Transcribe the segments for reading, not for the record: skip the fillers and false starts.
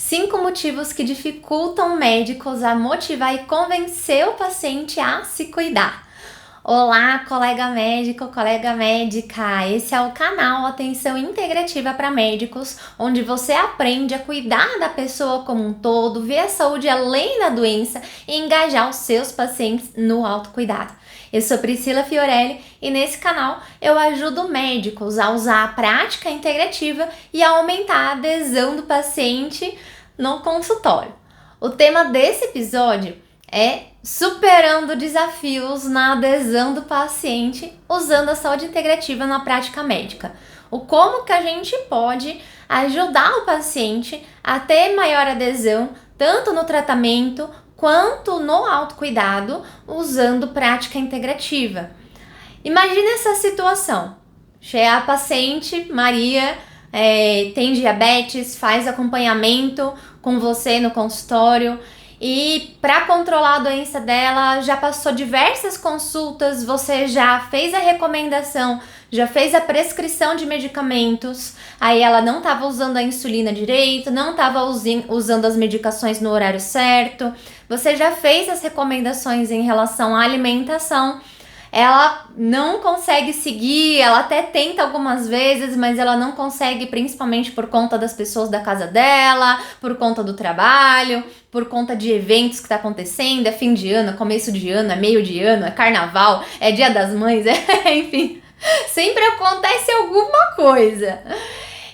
5 motivos que dificultam médicos a motivar e convencer o paciente a se cuidar. Olá, colega médico, colega médica! Esse é o canal Atenção Integrativa para Médicos, onde você aprende a cuidar da pessoa como um todo, ver a saúde além da doença e engajar os seus pacientes no autocuidado. Eu sou Priscila Fiorelli e nesse canal eu ajudo médicos a usar a prática integrativa e a aumentar a adesão do paciente no consultório. O tema desse episódio é superando desafios na adesão do paciente usando a saúde integrativa na prática médica. O como que a gente pode ajudar o paciente a ter maior adesão tanto no tratamento quanto no autocuidado usando prática integrativa. Imagina essa situação. Chega a paciente, Maria, tem diabetes, faz acompanhamento com você no consultório e para controlar a doença dela já passou diversas consultas, você já fez a recomendação, já fez a prescrição de medicamentos, aí ela não estava usando a insulina direito, não estava usando as medicações no horário certo, você já fez as recomendações em relação à alimentação, ela não consegue seguir, ela até tenta algumas vezes, mas ela não consegue, principalmente por conta das pessoas da casa dela, por conta do trabalho, por conta de eventos que tá acontecendo, é fim de ano, é começo de ano, é meio de ano, é carnaval, é dia das mães, enfim, sempre acontece alguma coisa.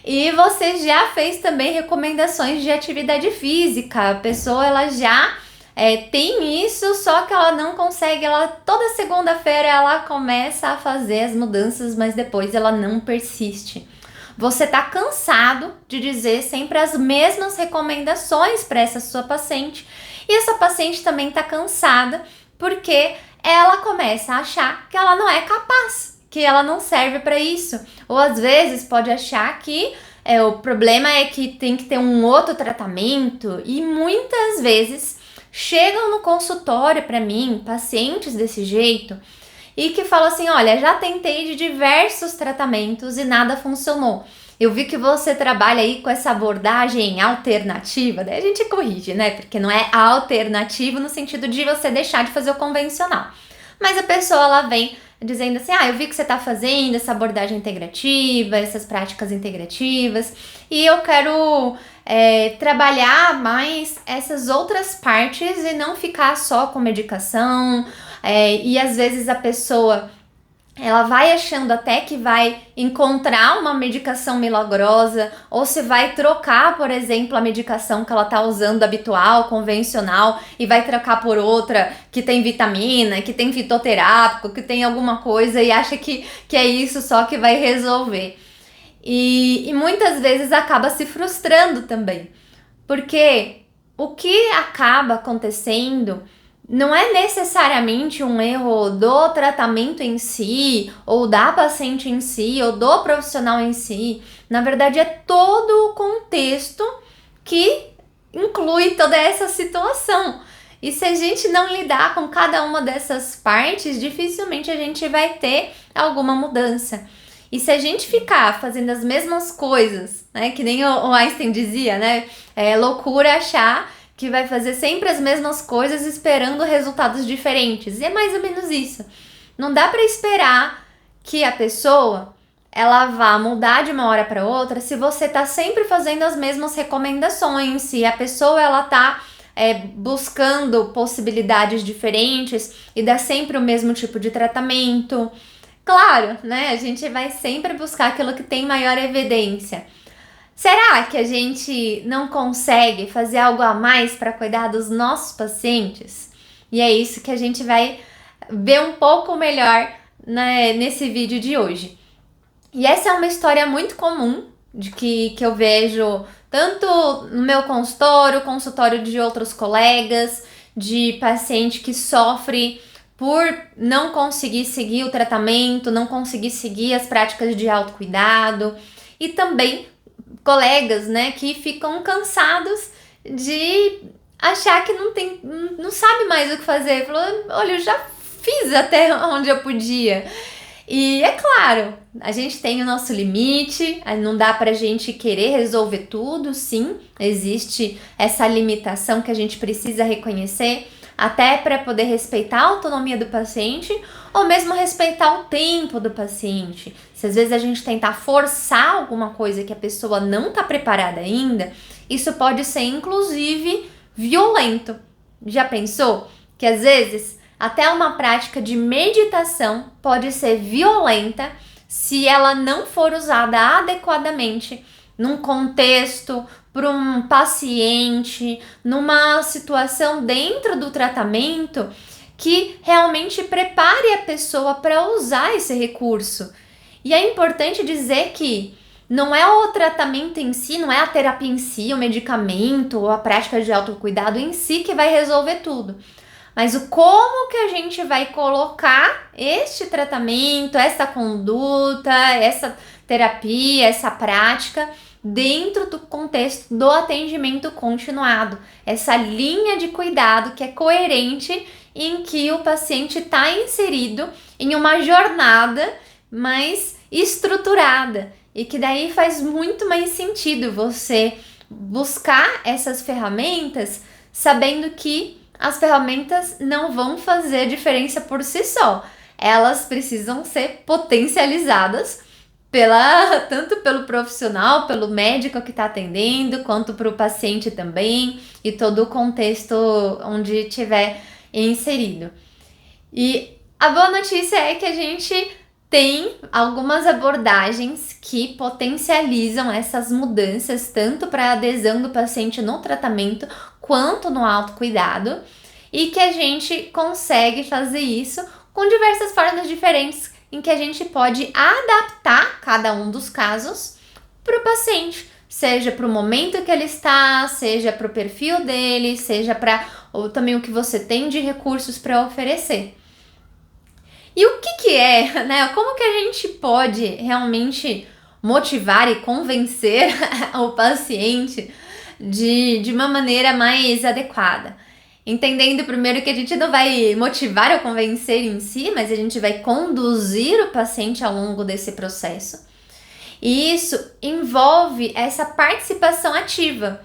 E você já fez também recomendações de atividade física, a pessoa ela já tem isso, só que ela não consegue, toda segunda-feira ela começa a fazer as mudanças, mas depois ela não persiste. Você tá cansado de dizer sempre as mesmas recomendações para essa sua paciente e essa paciente também tá cansada porque ela começa a achar que ela não é capaz, que ela não serve para isso, ou às vezes pode achar que o problema é que tem que ter um outro tratamento e muitas vezes chegam no consultório para mim, pacientes desse jeito, e que falam assim, olha, já tentei de diversos tratamentos e nada funcionou. Eu vi que você trabalha aí com essa abordagem alternativa, daí a gente corrige, né? Porque não é alternativo no sentido de você deixar de fazer o convencional. Mas a pessoa, ela vem dizendo assim, eu vi que você está fazendo essa abordagem integrativa, essas práticas integrativas, e eu quero trabalhar mais essas outras partes e não ficar só com medicação, e às vezes a pessoa ela vai achando até que vai encontrar uma medicação milagrosa, ou se vai trocar, por exemplo, a medicação que ela tá usando habitual, convencional, e vai trocar por outra que tem vitamina, que tem fitoterápico, que tem alguma coisa e acha que é isso só que vai resolver. E muitas vezes acaba se frustrando também, porque o que acaba acontecendo não é necessariamente um erro do tratamento em si, ou da paciente em si, ou do profissional em si. Na verdade, é todo o contexto que inclui toda essa situação. E se a gente não lidar com cada uma dessas partes, dificilmente a gente vai ter alguma mudança. E se a gente ficar fazendo as mesmas coisas, né, que nem o Einstein dizia, né, é loucura achar que vai fazer sempre as mesmas coisas esperando resultados diferentes. E é mais ou menos isso. Não dá para esperar que a pessoa ela vá mudar de uma hora para outra se você tá sempre fazendo as mesmas recomendações, se a pessoa ela tá buscando possibilidades diferentes e dá sempre o mesmo tipo de tratamento. Claro, né? A gente vai sempre buscar aquilo que tem maior evidência. Será que a gente não consegue fazer algo a mais para cuidar dos nossos pacientes? E é isso que a gente vai ver um pouco melhor, né, nesse vídeo de hoje. E essa é uma história muito comum de que eu vejo tanto no meu consultório de outros colegas, de paciente que sofre por não conseguir seguir o tratamento, não conseguir seguir as práticas de autocuidado e também colegas, né, que ficam cansados de achar que não sabe mais o que fazer. Falou, olha, eu já fiz até onde eu podia. E é claro, a gente tem o nosso limite, não dá pra gente querer resolver tudo, sim, existe essa limitação que a gente precisa reconhecer, até para poder respeitar a autonomia do paciente, ou mesmo respeitar o tempo do paciente. Se às vezes a gente tentar forçar alguma coisa que a pessoa não está preparada ainda, isso pode ser inclusive violento. Já pensou que às vezes até uma prática de meditação pode ser violenta se ela não for usada adequadamente num contexto, para um paciente, numa situação dentro do tratamento que realmente prepare a pessoa para usar esse recurso. E é importante dizer que não é o tratamento em si, não é a terapia em si, o medicamento ou a prática de autocuidado em si que vai resolver tudo. Mas o como que a gente vai colocar este tratamento, essa conduta, essa terapia, essa prática dentro do contexto do atendimento continuado. Essa linha de cuidado que é coerente em que o paciente está inserido em uma jornada mais estruturada e que daí faz muito mais sentido você buscar essas ferramentas sabendo que as ferramentas não vão fazer diferença por si só. Elas precisam ser potencializadas tanto pelo profissional, pelo médico que está atendendo, quanto para o paciente também e todo o contexto onde estiver inserido. E a boa notícia é que a gente tem algumas abordagens que potencializam essas mudanças, tanto para a adesão do paciente no tratamento, quanto no autocuidado, e que a gente consegue fazer isso com diversas formas diferentes, em que a gente pode adaptar cada um dos casos para o paciente, seja para o momento que ele está, seja para o perfil dele, seja para também o que você tem de recursos para oferecer. E o que é, né? Como que a gente pode realmente motivar e convencer o paciente de uma maneira mais adequada? Entendendo primeiro que a gente não vai motivar ou convencer em si, mas a gente vai conduzir o paciente ao longo desse processo. E isso envolve essa participação ativa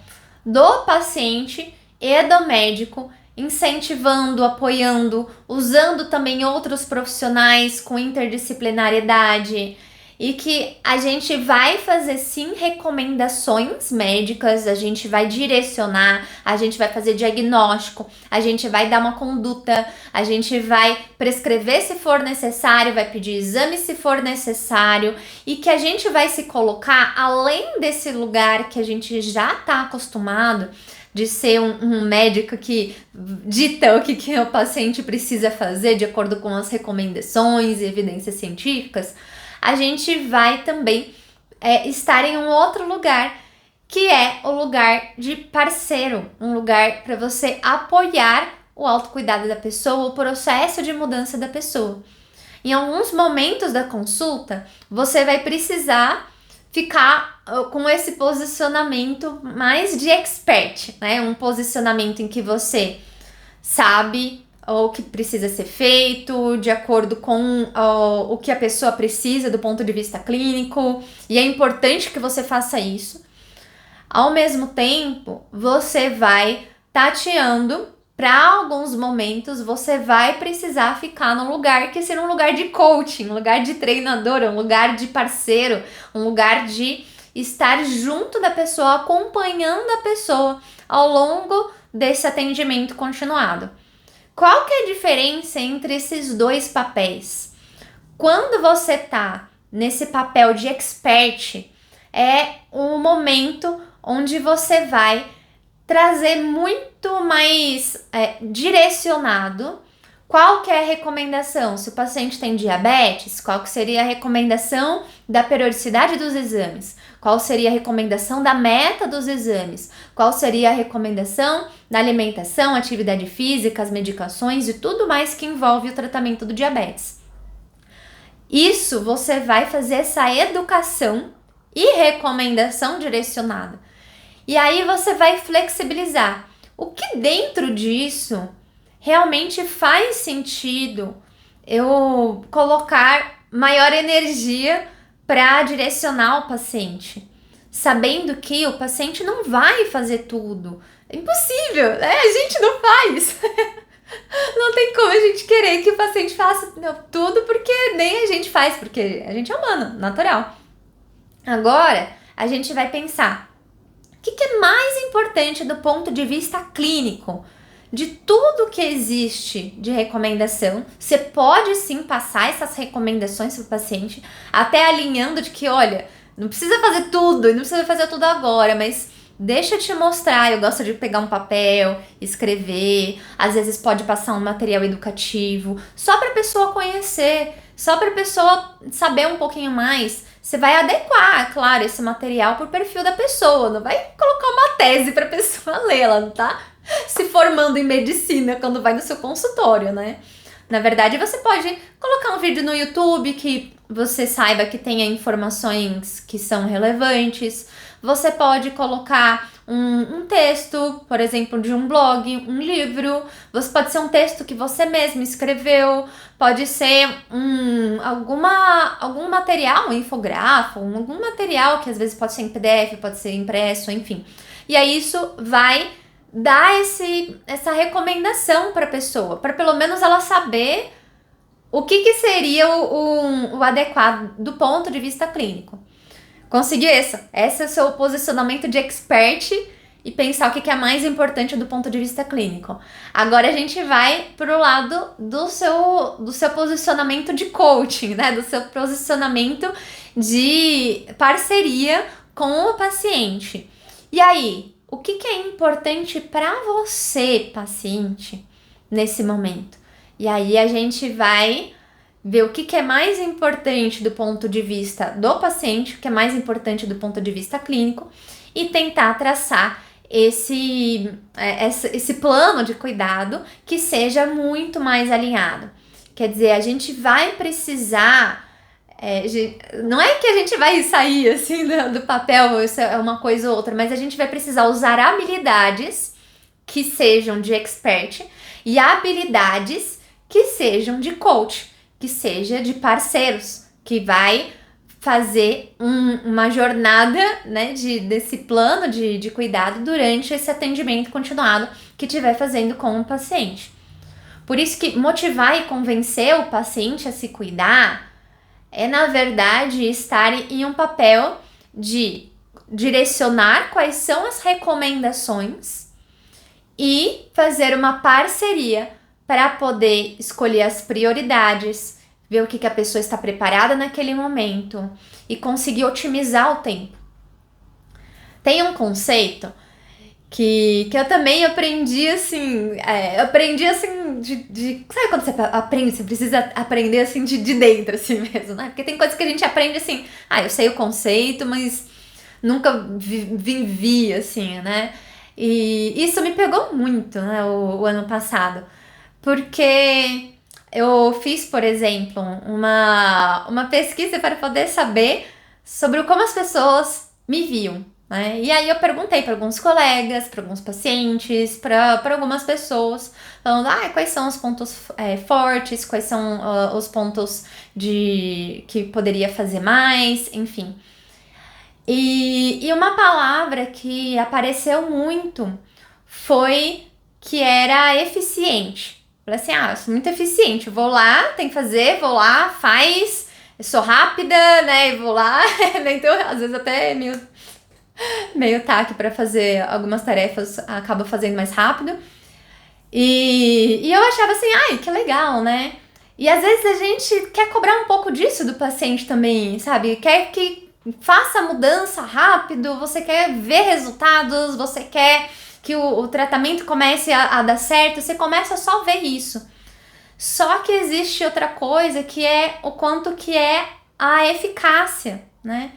do paciente e do médico, incentivando, apoiando, usando também outros profissionais com interdisciplinariedade, e que a gente vai fazer sim recomendações médicas, a gente vai direcionar, a gente vai fazer diagnóstico, a gente vai dar uma conduta, a gente vai prescrever se for necessário, vai pedir exame se for necessário, e que a gente vai se colocar além desse lugar que a gente já está acostumado de ser um médico que dita o que o paciente precisa fazer de acordo com as recomendações e evidências científicas. A gente vai também estar em um outro lugar, que é o lugar de parceiro, um lugar para você apoiar o autocuidado da pessoa, o processo de mudança da pessoa. Em alguns momentos da consulta, você vai precisar ficar com esse posicionamento mais de expert, né? Um posicionamento em que você sabe o que precisa ser feito, de acordo com o que a pessoa precisa do ponto de vista clínico, e é importante que você faça isso. Ao mesmo tempo, você vai tateando, para alguns momentos, você vai precisar ficar num lugar que seja um lugar de coaching, um lugar de treinador, um lugar de parceiro, um lugar de estar junto da pessoa, acompanhando a pessoa ao longo desse atendimento continuado. Qual que é a diferença entre esses dois papéis? Quando você tá nesse papel de expert, é um momento onde você vai trazer muito mais direcionado qual que é a recomendação. Se o paciente tem diabetes, qual que seria a recomendação da periodicidade dos exames? Qual seria a recomendação da meta dos exames? Qual seria a recomendação da alimentação, atividade física, as medicações e tudo mais que envolve o tratamento do diabetes? Isso você vai fazer essa educação e recomendação direcionada. E aí você vai flexibilizar. O que dentro disso realmente faz sentido eu colocar maior energia para direcionar o paciente, sabendo que o paciente não vai fazer tudo. É impossível, né? A gente não faz. Não tem como a gente querer que o paciente faça tudo, porque nem a gente faz, porque a gente é humano, natural. Agora, a gente vai pensar, o que é mais importante do ponto de vista clínico? De tudo que existe de recomendação, você pode sim passar essas recomendações para o paciente, até alinhando de que, olha, não precisa fazer tudo, e não precisa fazer tudo agora, mas deixa eu te mostrar. Eu gosto de pegar um papel, escrever, às vezes pode passar um material educativo, só para a pessoa conhecer, só para a pessoa saber um pouquinho mais. Você vai adequar, claro, esse material pro perfil da pessoa, não vai colocar uma tese para a pessoa ler, ela não tá se formando em medicina quando vai no seu consultório, né? Na verdade, você pode colocar um vídeo no YouTube que você saiba que tenha informações que são relevantes. Você pode colocar um texto, por exemplo, de um blog, um livro. Você pode ser um texto que você mesmo escreveu. Pode ser algum material, um infográfico, algum material que às vezes pode ser em PDF, pode ser impresso, enfim. E aí isso vai dar essa recomendação para a pessoa, para pelo menos ela saber o que seria o adequado do ponto de vista clínico. Conseguiu isso? Esse é o seu posicionamento de expert e pensar o que é mais importante do ponto de vista clínico. Agora a gente vai pro lado do seu posicionamento de coaching, né? Do seu posicionamento de parceria com o paciente. E aí, o que é importante para você, paciente, nesse momento? E aí a gente vai ver o que é mais importante do ponto de vista do paciente, o que é mais importante do ponto de vista clínico e tentar traçar esse plano de cuidado que seja muito mais alinhado. Quer dizer, a gente vai precisar... não é que a gente vai sair assim do papel, isso é uma coisa ou outra, mas a gente vai precisar usar habilidades que sejam de expert e habilidades que sejam de coach, que seja de parceiros, que vai fazer uma jornada, né, desse plano de cuidado durante esse atendimento continuado que estiver fazendo com o paciente. Por isso que motivar e convencer o paciente a se cuidar é, na verdade, estar em um papel de direcionar quais são as recomendações e fazer uma parceria para poder escolher as prioridades, ver o que a pessoa está preparada naquele momento e conseguir otimizar o tempo. Tem um conceito que eu também aprendi assim, sabe quando você aprende, você precisa aprender assim de dentro assim mesmo, né? Porque tem coisas que a gente aprende assim, eu sei o conceito, mas nunca vivi assim, né? E isso me pegou muito, né, o ano passado, porque eu fiz, por exemplo, uma pesquisa para poder saber sobre como as pessoas me viam, né? E aí eu perguntei para alguns colegas, para alguns pacientes, para algumas pessoas, falando, quais são os pontos fortes, quais são os pontos que poderia fazer mais, enfim. E uma palavra que apareceu muito foi que era eficiente. Falei assim, eu sou muito eficiente, vou lá, tem que fazer, vou lá, faz, eu sou rápida, né, e vou lá, então às vezes até meio taque para fazer algumas tarefas, acaba fazendo mais rápido. E eu achava assim, que legal, né? E às vezes a gente quer cobrar um pouco disso do paciente também, sabe? Quer que faça a mudança rápido, você quer ver resultados, você quer que o tratamento comece a dar certo, você começa só a ver isso. Só que existe outra coisa que é o quanto que é a eficácia, né?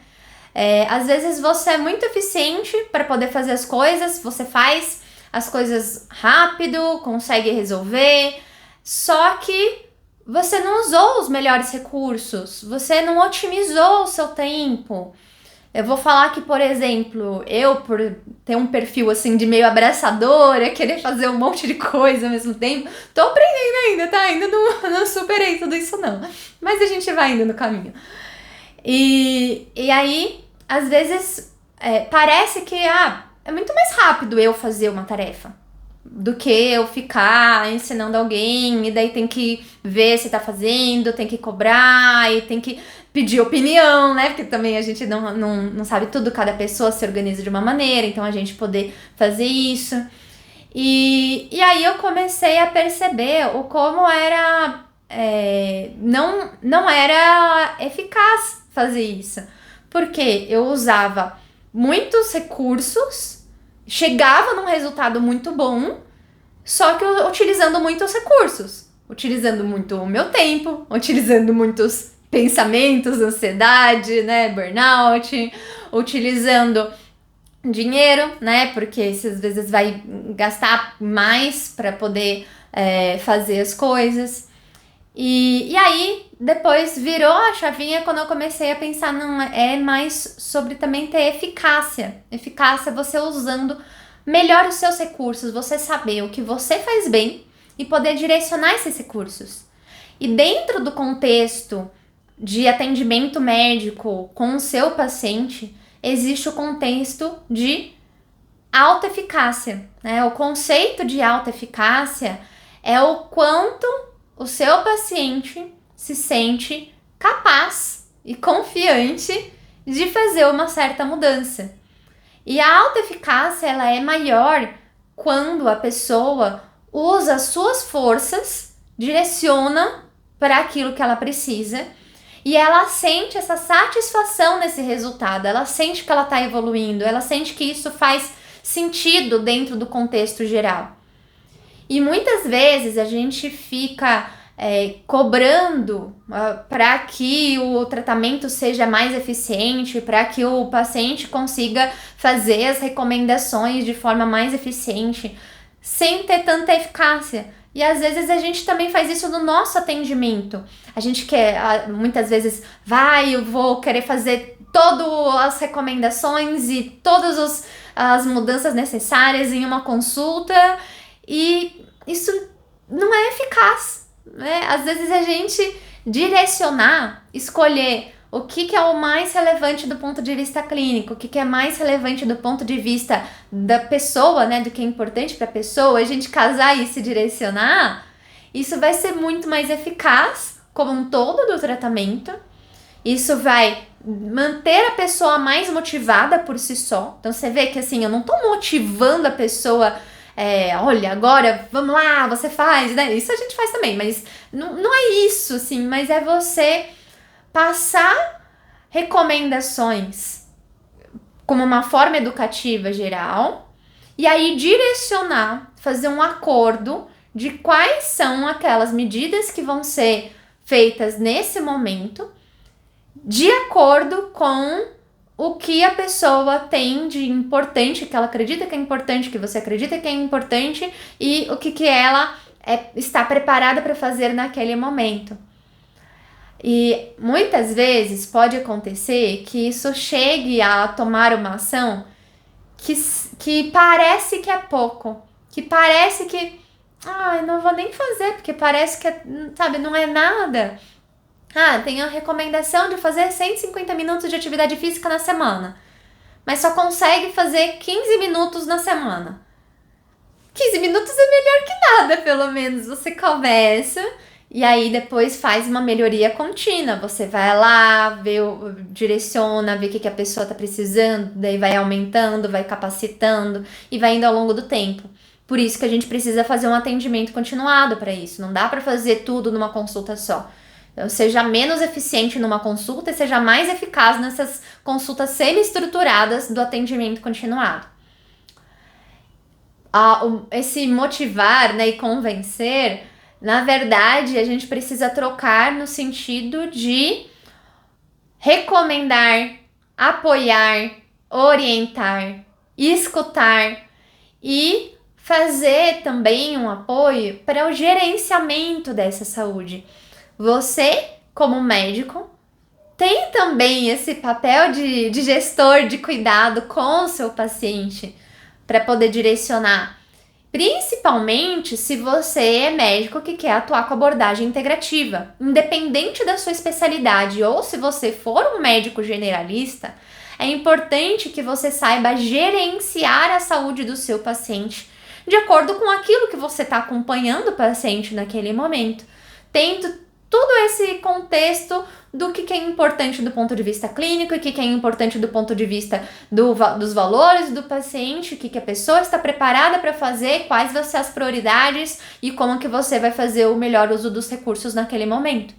Às vezes você é muito eficiente para poder fazer as coisas, você faz as coisas rápido, consegue resolver, só que você não usou os melhores recursos, você não otimizou o seu tempo. Eu vou falar que, por exemplo, eu, por ter um perfil assim de meio abraçadora, querer fazer um monte de coisa ao mesmo tempo. Tô aprendendo ainda, tá? Ainda não superei tudo isso não. Mas a gente vai indo no caminho. E aí, às vezes, parece que é muito mais rápido eu fazer uma tarefa do que eu ficar ensinando alguém, e daí tem que ver se tá fazendo, tem que cobrar, e tem que pedir opinião, né? Porque também a gente não sabe tudo, cada pessoa se organiza de uma maneira, então a gente poder fazer isso. E aí eu comecei a perceber o como era... não era eficaz fazer isso. Porque eu usava muitos recursos, chegava num resultado muito bom, só que utilizando muitos recursos, utilizando muito o meu tempo, utilizando muitos pensamentos, ansiedade, né, burnout, utilizando dinheiro, né, porque você às vezes vai gastar mais para poder fazer as coisas. E aí, depois virou a chavinha quando eu comecei a pensar, não, é mais sobre também ter eficácia. Eficácia é você usando melhor os seus recursos, você saber o que você faz bem e poder direcionar esses recursos. E dentro do contexto de atendimento médico com o seu paciente, existe o contexto de autoeficácia, né? O conceito de autoeficácia é o quanto o seu paciente se sente capaz e confiante de fazer uma certa mudança. E a autoeficácia, ela é maior quando a pessoa usa as suas forças, direciona para aquilo que ela precisa e ela sente essa satisfação nesse resultado, ela sente que ela está evoluindo, ela sente que isso faz sentido dentro do contexto geral. E muitas vezes a gente fica cobrando para que o tratamento seja mais eficiente, para que o paciente consiga fazer as recomendações de forma mais eficiente, sem ter tanta eficácia. E às vezes a gente também faz isso no nosso atendimento. A gente quer, muitas vezes, eu vou querer fazer todas as recomendações e todas as mudanças necessárias em uma consulta, e isso não é eficaz, né? Às vezes a gente direcionar, escolher o que é o mais relevante do ponto de vista clínico, o que é mais relevante do ponto de vista da pessoa, né? Do que é importante para a pessoa, a gente casar e se direcionar, isso vai ser muito mais eficaz como um todo do tratamento. Isso vai manter a pessoa mais motivada por si só. Então você vê que assim, eu não tô motivando a pessoa, olha, agora vamos lá, você faz, né? Isso a gente faz também, mas não é isso, assim, mas é você passar recomendações como uma forma educativa geral e aí direcionar, fazer um acordo de quais são aquelas medidas que vão ser feitas nesse momento, de acordo com o que a pessoa tem de importante, que ela acredita que é importante, que você acredita que é importante, e o que ela está preparada para fazer naquele momento. E muitas vezes pode acontecer que isso chegue a tomar uma ação que parece que é pouco, que parece que não vou nem fazer, porque parece que, sabe, não é nada. Tem a recomendação de fazer 150 minutos de atividade física na semana, mas só consegue fazer 15 minutos na semana. 15 minutos é melhor que nada, pelo menos. Você começa e aí depois faz uma melhoria contínua. Você vai lá, direciona, vê o que a pessoa está precisando, daí vai aumentando, vai capacitando e vai indo ao longo do tempo. Por isso que a gente precisa fazer um atendimento continuado para isso. Não dá para fazer tudo numa consulta só. Então, seja menos eficiente numa consulta e seja mais eficaz nessas consultas semi-estruturadas do atendimento continuado. Esse motivar, né, e convencer, na verdade, a gente precisa trocar no sentido de recomendar, apoiar, orientar, escutar e fazer também um apoio para o gerenciamento dessa saúde. Você, como médico, tem também esse papel de gestor de cuidado com o seu paciente. para poder direcionar. Principalmente se você é médico que quer atuar com abordagem integrativa. Independente da sua especialidade ou se você for um médico generalista, é importante que você saiba gerenciar a saúde do seu paciente de acordo com aquilo que você está acompanhando o paciente naquele momento. Tendo todo esse contexto do que é importante do ponto de vista clínico e o que é importante do ponto de vista dos valores do paciente, o que a pessoa está preparada para fazer, quais vão ser as prioridades e como que você vai fazer o melhor uso dos recursos naquele momento.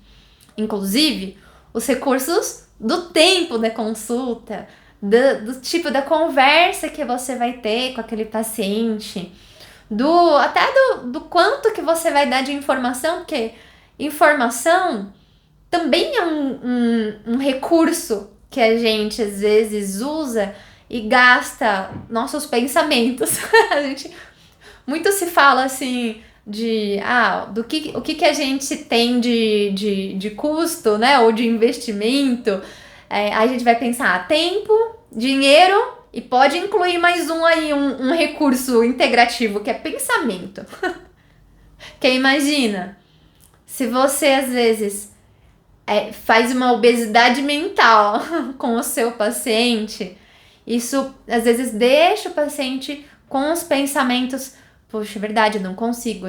Inclusive, os recursos do tempo da consulta, do tipo da conversa que você vai ter com aquele paciente, até do quanto que você vai dar de informação, porque informação também é um recurso que a gente às vezes usa e gasta nossos pensamentos. Muito se fala assim o que a gente tem de custo, né, ou de investimento. A gente vai pensar tempo, dinheiro e pode incluir mais um recurso integrativo que é pensamento. Que imagina, se você às vezes faz uma obesidade mental com o seu paciente, isso às vezes deixa o paciente com os pensamentos: poxa, é verdade, eu não consigo,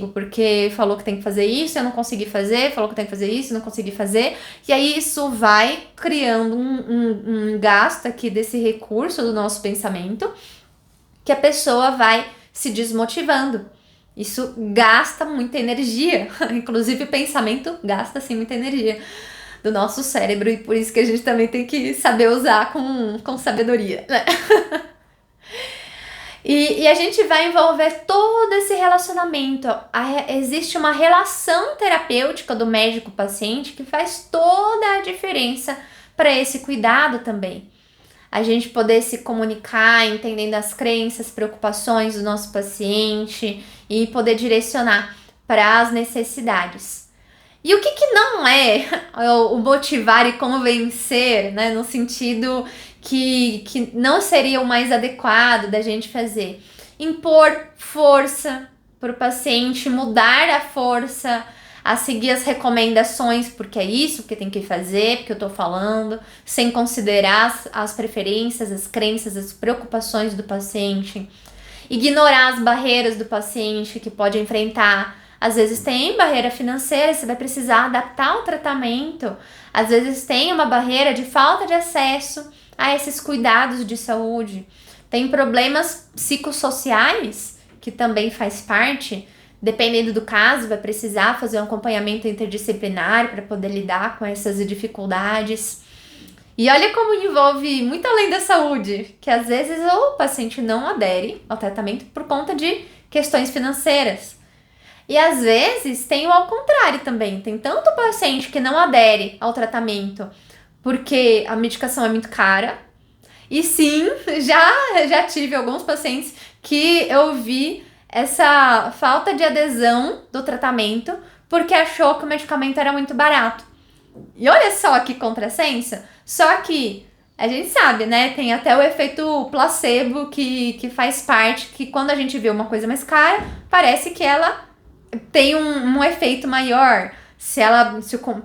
porque falou que tem que fazer isso, eu não consegui fazer, falou que tem que fazer isso, eu não consegui fazer. E aí isso vai criando um gasto aqui desse recurso do nosso pensamento, que a pessoa vai se desmotivando. Isso gasta muita energia, inclusive o pensamento gasta sim muita energia do nosso cérebro, e por isso que a gente também tem que saber usar com sabedoria, né? E a gente vai envolver todo esse relacionamento. Existe uma relação terapêutica do médico-paciente que faz toda a diferença para esse cuidado também. A gente poder se comunicar, entendendo as crenças, preocupações do nosso paciente e poder direcionar para as necessidades. E o que não é o motivar e convencer, né, no sentido que não seria o mais adequado da gente fazer? Impor força para o paciente, mudar a força, a seguir as recomendações, porque é isso que tem que fazer, porque eu tô falando, sem considerar as preferências, as crenças, as preocupações do paciente. Ignorar as barreiras do paciente que pode enfrentar. Às vezes tem barreira financeira, você vai precisar adaptar o tratamento. Às vezes tem uma barreira de falta de acesso a esses cuidados de saúde. Tem problemas psicossociais, que também faz parte. Dependendo do caso, vai precisar fazer um acompanhamento interdisciplinar para poder lidar com essas dificuldades. E olha como envolve muito além da saúde, que às vezes o paciente não adere ao tratamento por conta de questões financeiras. E às vezes tem o ao contrário também. Tem tanto paciente que não adere ao tratamento porque a medicação é muito cara. E sim, já tive alguns pacientes que eu vi essa falta de adesão do tratamento porque achou que o medicamento era muito barato. E olha só que contrassenso. Só que a gente sabe, né? Tem até o efeito placebo que faz parte, que quando a gente vê uma coisa mais cara, parece que ela tem um efeito maior.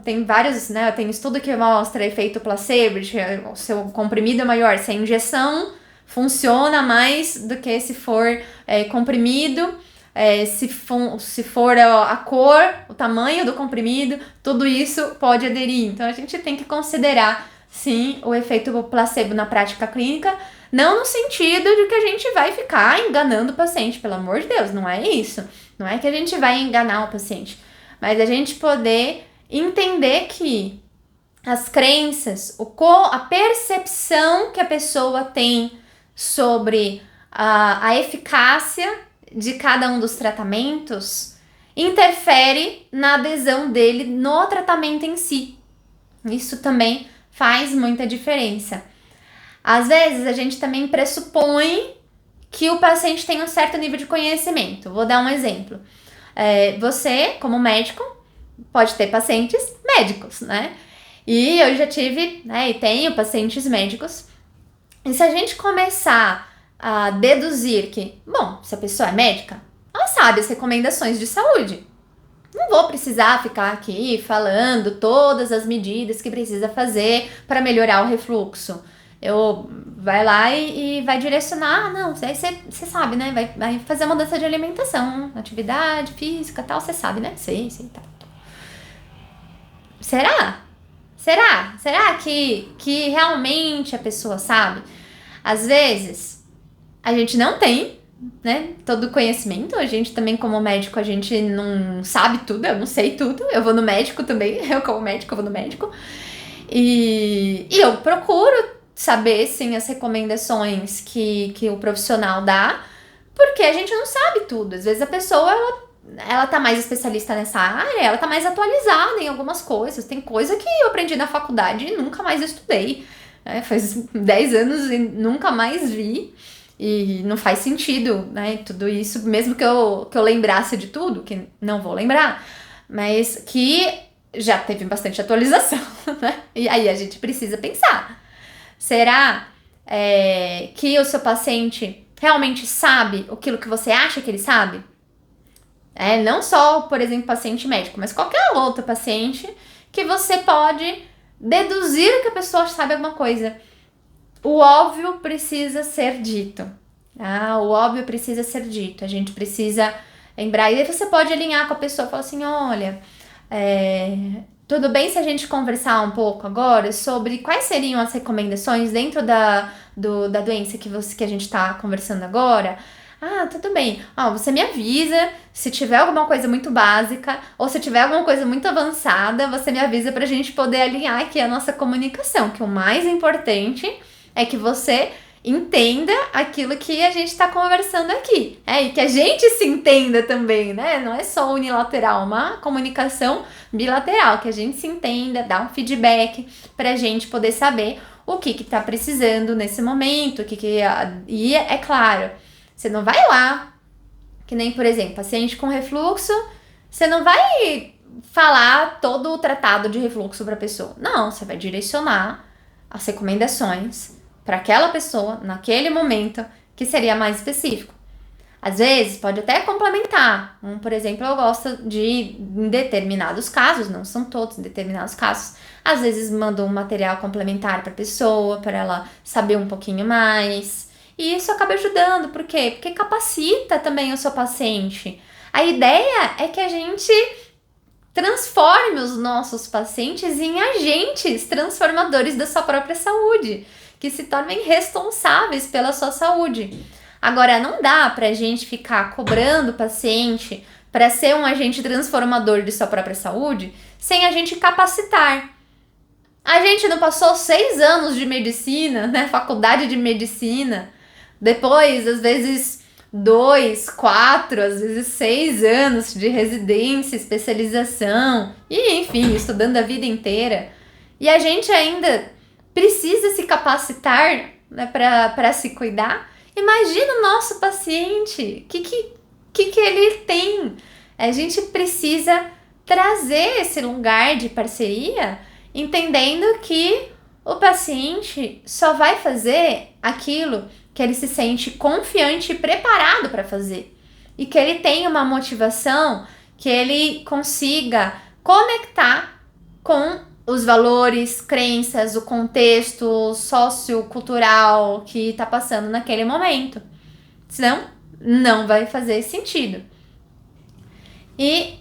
Tem vários, né? Tem estudo que mostra efeito placebo, o seu comprimido é maior, se a injeção funciona mais do que se for comprimido, se for a cor, o tamanho do comprimido, tudo isso pode aderir. Então a gente tem que considerar, sim, o efeito placebo na prática clínica, não no sentido de que a gente vai ficar enganando o paciente, pelo amor de Deus, não é isso. Não é que a gente vai enganar o paciente, mas a gente poder entender que as crenças, a percepção que a pessoa tem sobre a eficácia de cada um dos tratamentos interfere na adesão dele no tratamento em si. Isso também faz muita diferença. Às vezes a gente também pressupõe que o paciente tem um certo nível de conhecimento. Vou dar um exemplo. Você, como médico, pode ter pacientes médicos, né? E eu já tive, né, e tenho pacientes médicos. E se a gente começar deduzir que, bom, se a pessoa é médica, ela sabe as recomendações de saúde. Não vou precisar ficar aqui falando todas as medidas que precisa fazer para melhorar o refluxo. Eu vai lá e vai direcionar, não, aí você sabe, né? Vai fazer a mudança de alimentação, atividade física, tal, você sabe, né? Sei, tá. Será? Será que realmente a pessoa sabe? Às vezes, a gente não tem, né, todo o conhecimento. A gente também, como médico, a gente não sabe tudo, eu não sei tudo. Eu vou no médico também, eu como médico, eu vou no médico. E eu procuro saber, sim, as recomendações que o profissional dá, porque a gente não sabe tudo. Às vezes a pessoa, ela tá mais especialista nessa área, ela tá mais atualizada em algumas coisas. Tem coisa que eu aprendi na faculdade e nunca mais estudei. Faz 10 anos e nunca mais vi. E não faz sentido, né? Tudo isso, mesmo que eu lembrasse de tudo, que não vou lembrar, mas que já teve bastante atualização, né? E aí a gente precisa pensar. Será que o seu paciente realmente sabe aquilo que você acha que ele sabe? Não só, por exemplo, paciente médico, mas qualquer outro paciente que você pode deduzir que a pessoa sabe alguma coisa. O óbvio precisa ser dito. O óbvio precisa ser dito. A gente precisa lembrar. E aí você pode alinhar com a pessoa e falar assim, olha, tudo bem se a gente conversar um pouco agora sobre quais seriam as recomendações dentro da doença que a gente está conversando agora? Tudo bem. Você me avisa se tiver alguma coisa muito básica ou se tiver alguma coisa muito avançada, você me avisa pra gente poder alinhar aqui a nossa comunicação, que o mais importante é que você entenda aquilo que a gente está conversando aqui. E que a gente se entenda também, né? Não é só unilateral, uma comunicação bilateral, que a gente se entenda, dá um feedback pra gente poder saber o que tá precisando nesse momento, e é claro, você não vai lá, que nem, por exemplo, paciente com refluxo, você não vai falar todo o tratado de refluxo pra pessoa. Não, você vai direcionar as recomendações para aquela pessoa, naquele momento, que seria mais específico. Às vezes, pode até complementar. Por exemplo, eu gosto de, em determinados casos, não são todos, em determinados casos, às vezes mando um material complementar para a pessoa, para ela saber um pouquinho mais. E isso acaba ajudando. Por quê? Porque capacita também o seu paciente. A ideia é que a gente transforme os nossos pacientes em agentes transformadores da sua própria saúde, que se tornem responsáveis pela sua saúde. Agora, não dá pra gente ficar cobrando o paciente para ser um agente transformador de sua própria saúde sem a gente capacitar. A gente não passou 6 anos de medicina, né? Faculdade de medicina. Depois, às vezes, 2, 4, às vezes 6 anos de residência, especialização. E, enfim, estudando a vida inteira. E a gente ainda precisa se capacitar, né, para se cuidar. Imagina o nosso paciente, o que ele tem? A gente precisa trazer esse lugar de parceria, entendendo que o paciente só vai fazer aquilo que ele se sente confiante e preparado para fazer. E que ele tenha uma motivação, que ele consiga conectar com os valores, crenças, o contexto sociocultural que está passando naquele momento. Senão, não vai fazer sentido. E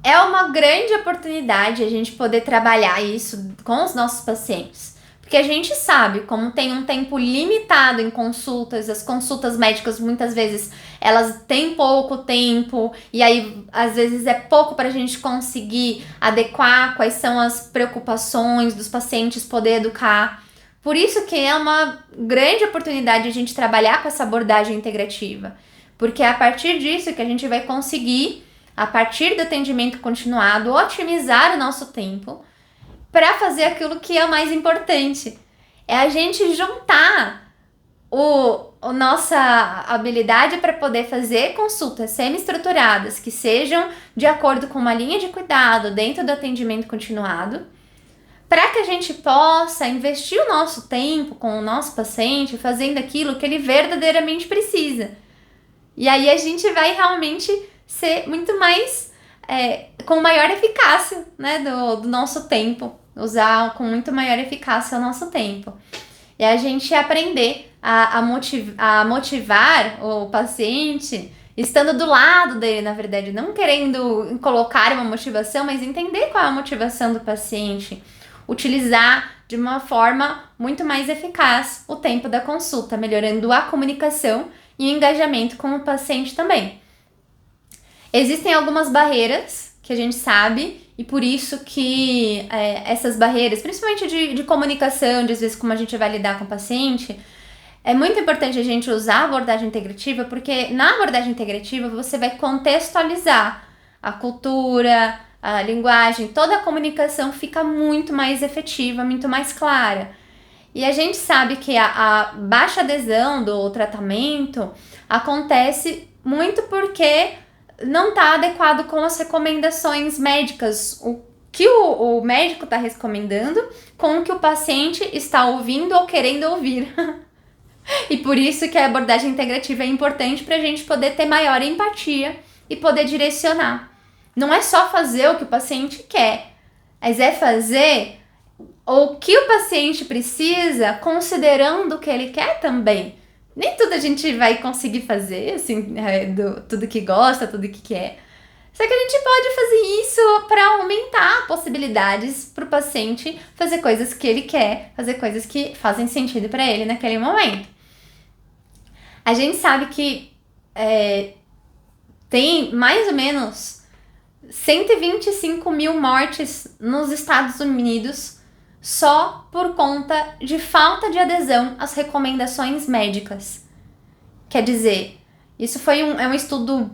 é uma grande oportunidade a gente poder trabalhar isso com os nossos pacientes. Porque a gente sabe, como tem um tempo limitado em consultas, as consultas médicas muitas vezes elas têm pouco tempo, e aí às vezes é pouco para a gente conseguir adequar quais são as preocupações dos pacientes, poder educar. Por isso que é uma grande oportunidade a gente trabalhar com essa abordagem integrativa. Porque é a partir disso que a gente vai conseguir, a partir do atendimento continuado, otimizar o nosso tempo para fazer aquilo que é o mais importante. É a gente juntar a nossa habilidade para poder fazer consultas semi-estruturadas que sejam de acordo com uma linha de cuidado dentro do atendimento continuado, para que a gente possa investir o nosso tempo com o nosso paciente fazendo aquilo que ele verdadeiramente precisa. E aí a gente vai realmente ser muito mais, com maior eficácia, né, do nosso tempo, usar com muito maior eficácia o nosso tempo. E a gente aprender a motivar o paciente, estando do lado dele, na verdade, não querendo colocar uma motivação, mas entender qual é a motivação do paciente, utilizar de uma forma muito mais eficaz o tempo da consulta, melhorando a comunicação e o engajamento com o paciente também. Existem algumas barreiras que a gente sabe, e por isso que essas barreiras, principalmente de comunicação, de às vezes como a gente vai lidar com o paciente, é muito importante a gente usar a abordagem integrativa, porque na abordagem integrativa você vai contextualizar a cultura, a linguagem, toda a comunicação fica muito mais efetiva, muito mais clara. E a gente sabe que a baixa adesão do tratamento acontece muito porque não está adequado com as recomendações médicas, o que o médico está recomendando com o que o paciente está ouvindo ou querendo ouvir. E por isso que a abordagem integrativa é importante para a gente poder ter maior empatia e poder direcionar. Não é só fazer o que o paciente quer, mas é fazer o que o paciente precisa, considerando o que ele quer também. Nem tudo a gente vai conseguir fazer, assim, tudo que gosta, tudo que quer. Só que a gente pode fazer isso para aumentar possibilidades para o paciente fazer coisas que ele quer, fazer coisas que fazem sentido para ele naquele momento. A gente sabe que tem mais ou menos 125 mil mortes nos Estados Unidos só por conta de falta de adesão às recomendações médicas. Quer dizer, isso foi um estudo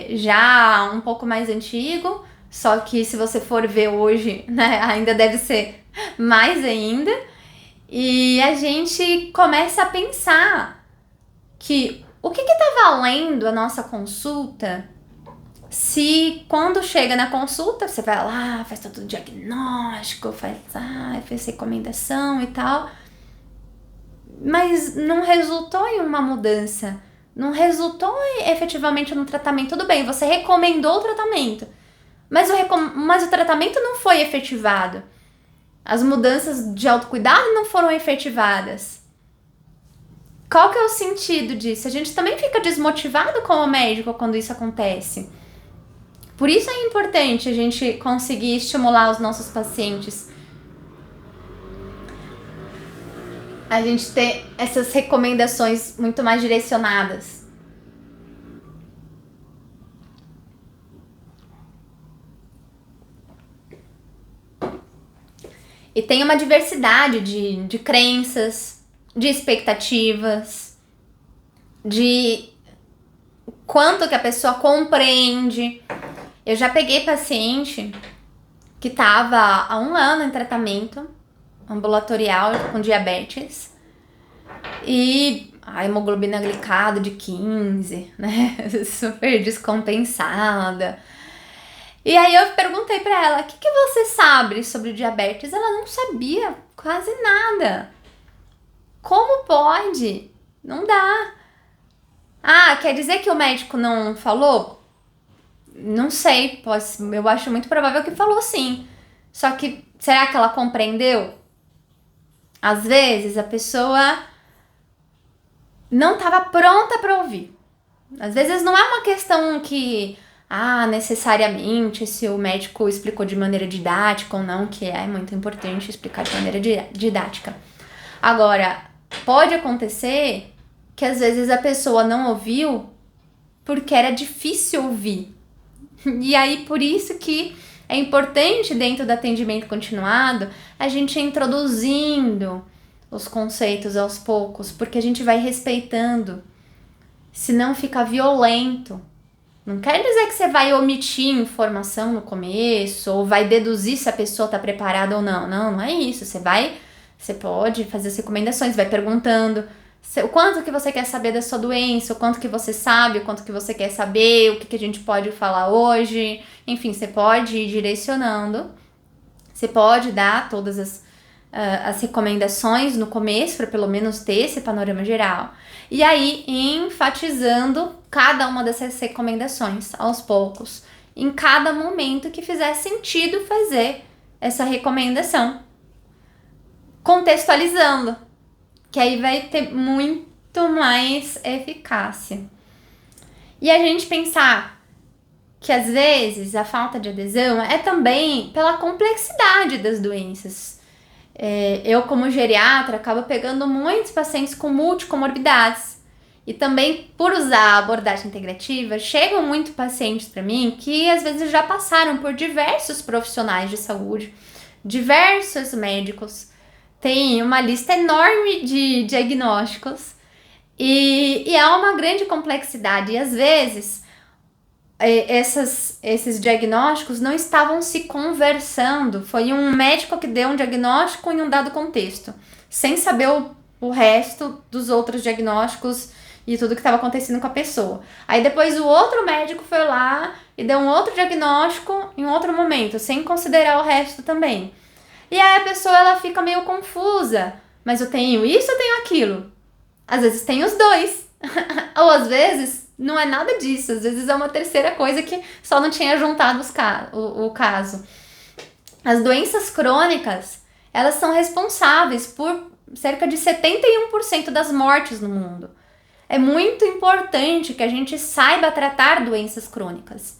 já um pouco mais antigo, só que se você for ver hoje, né, ainda deve ser mais ainda. E a gente começa a pensar que o que tá valendo a nossa consulta se quando chega na consulta, você vai lá, faz todo o diagnóstico, faz recomendação e tal, mas não resultou em uma mudança, não resultou efetivamente no tratamento. Tudo bem, você recomendou o tratamento, mas o tratamento não foi efetivado. As mudanças de autocuidado não foram efetivadas. Qual que é o sentido disso? A gente também fica desmotivado como médico quando isso acontece. Por isso é importante a gente conseguir estimular os nossos pacientes. A gente ter essas recomendações muito mais direcionadas. E tem uma diversidade de crenças, de expectativas, de quanto que a pessoa compreende. Eu já peguei paciente que estava há 1 ano em tratamento ambulatorial com diabetes e a hemoglobina glicada de 15, né? Super descompensada. E aí eu perguntei pra ela, o que você sabe sobre diabetes? Ela não sabia quase nada. Como pode? Não dá. Ah, quer dizer que o médico não falou? Não sei, eu acho muito provável que falou sim. Só que, será que ela compreendeu? Às vezes a pessoa não estava pronta para ouvir. Às vezes não é uma questão que, necessariamente, se o médico explicou de maneira didática ou não, que é muito importante explicar de maneira didática. Agora, pode acontecer que às vezes a pessoa não ouviu porque era difícil ouvir. E aí, por isso que é importante, dentro do atendimento continuado, a gente ir introduzindo os conceitos aos poucos, porque a gente vai respeitando, senão fica violento. Não quer dizer que você vai omitir informação no começo, ou vai deduzir se a pessoa está preparada ou não. Não é isso. Você pode fazer as recomendações, vai perguntando o quanto que você quer saber da sua doença, o quanto que você sabe, o quanto que você quer saber, o que a gente pode falar hoje. Enfim, você pode ir direcionando Você pode dar todas as recomendações no começo, para pelo menos ter esse panorama geral. E aí, enfatizando cada uma dessas recomendações aos poucos, em cada momento que fizer sentido fazer essa recomendação. Contextualizando, que aí vai ter muito mais eficácia. E a gente pensar que às vezes a falta de adesão é também pela complexidade das doenças. Eu, como geriatra, acabo pegando muitos pacientes com multicomorbidades. E também, por usar a abordagem integrativa, chegam muitos pacientes para mim que às vezes já passaram por diversos profissionais de saúde, diversos médicos. Tem uma lista enorme de diagnósticos e é uma grande complexidade. E às vezes esses diagnósticos não estavam se conversando. Foi um médico que deu um diagnóstico em um dado contexto, sem saber o resto dos outros diagnósticos e tudo que estava acontecendo com a pessoa. Aí depois o outro médico foi lá e deu um outro diagnóstico em um outro momento, sem considerar o resto também. E aí a pessoa ela fica meio confusa. Mas eu tenho isso, eu tenho aquilo. Às vezes tem os dois. Ou às vezes não é nada disso. Às vezes é uma terceira coisa que só não tinha juntado o caso. As doenças crônicas, elas são responsáveis por cerca de 71% das mortes no mundo. É muito importante que a gente saiba tratar doenças crônicas.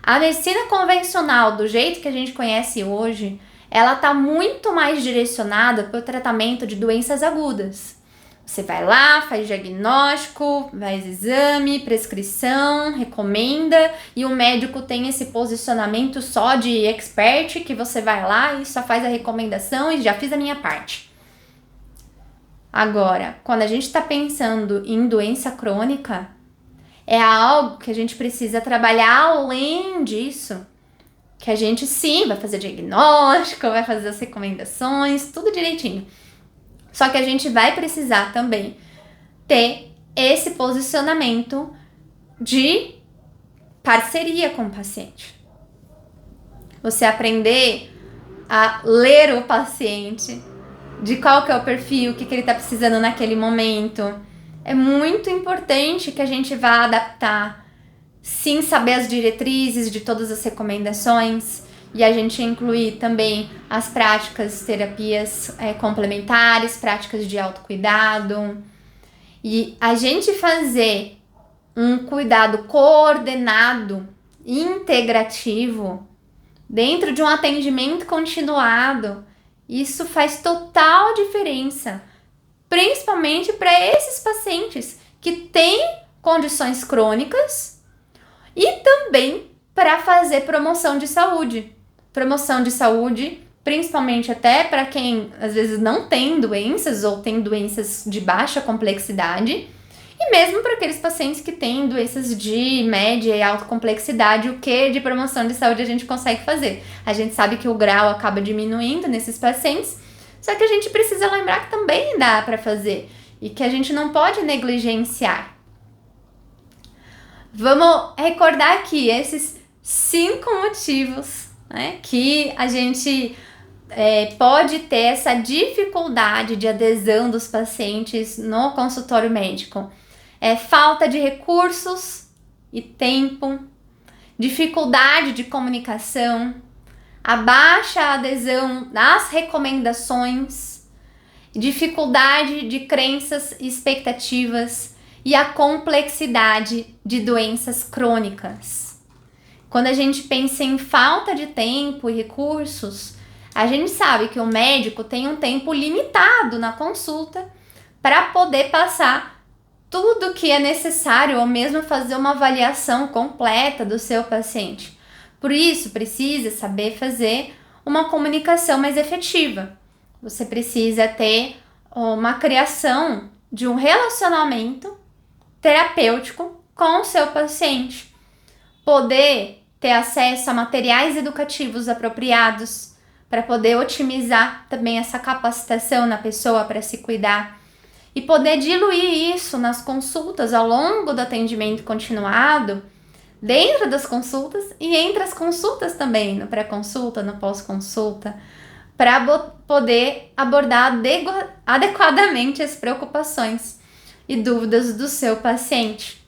A medicina convencional, do jeito que a gente conhece hoje, ela está muito mais direcionada para o tratamento de doenças agudas. Você vai lá, faz diagnóstico, faz exame, prescrição, recomenda, e o médico tem esse posicionamento só de expert, que você vai lá e só faz a recomendação e já fiz a minha parte. Agora, quando a gente está pensando em doença crônica, é algo que a gente precisa trabalhar além disso. Que a gente sim vai fazer diagnóstico, vai fazer as recomendações, tudo direitinho. Só que a gente vai precisar também ter esse posicionamento de parceria com o paciente. Você aprender a ler o paciente, de qual que é o perfil, o que ele está precisando naquele momento. É muito importante que a gente vá adaptar, sim, saber as diretrizes de todas as recomendações e a gente incluir também as práticas, terapias complementares, práticas de autocuidado. E a gente fazer um cuidado coordenado, integrativo, dentro de um atendimento continuado, isso faz total diferença, principalmente para esses pacientes que têm condições crônicas e também para fazer promoção de saúde. Promoção de saúde, principalmente até para quem às vezes não tem doenças ou tem doenças de baixa complexidade, e mesmo para aqueles pacientes que têm doenças de média e alta complexidade, o que de promoção de saúde a gente consegue fazer? A gente sabe que o grau acaba diminuindo nesses pacientes, só que a gente precisa lembrar que também dá para fazer e que a gente não pode negligenciar. Vamos recordar aqui esses 5 motivos, né, que a gente pode ter essa dificuldade de adesão dos pacientes no consultório médico. Falta de recursos e tempo, dificuldade de comunicação, a baixa adesão das recomendações, dificuldade de crenças e expectativas e a complexidade de doenças crônicas. Quando a gente pensa em falta de tempo e recursos, a gente sabe que o médico tem um tempo limitado na consulta para poder passar tudo que é necessário ou mesmo fazer uma avaliação completa do seu paciente. Por isso, precisa saber fazer uma comunicação mais efetiva. Você precisa ter uma criação de um relacionamento terapêutico com o seu paciente. Poder ter acesso a materiais educativos apropriados para poder otimizar também essa capacitação na pessoa para se cuidar. E poder diluir isso nas consultas ao longo do atendimento continuado, dentro das consultas e entre as consultas também, no pré-consulta, no pós-consulta, para poder abordar adequadamente as preocupações e dúvidas do seu paciente.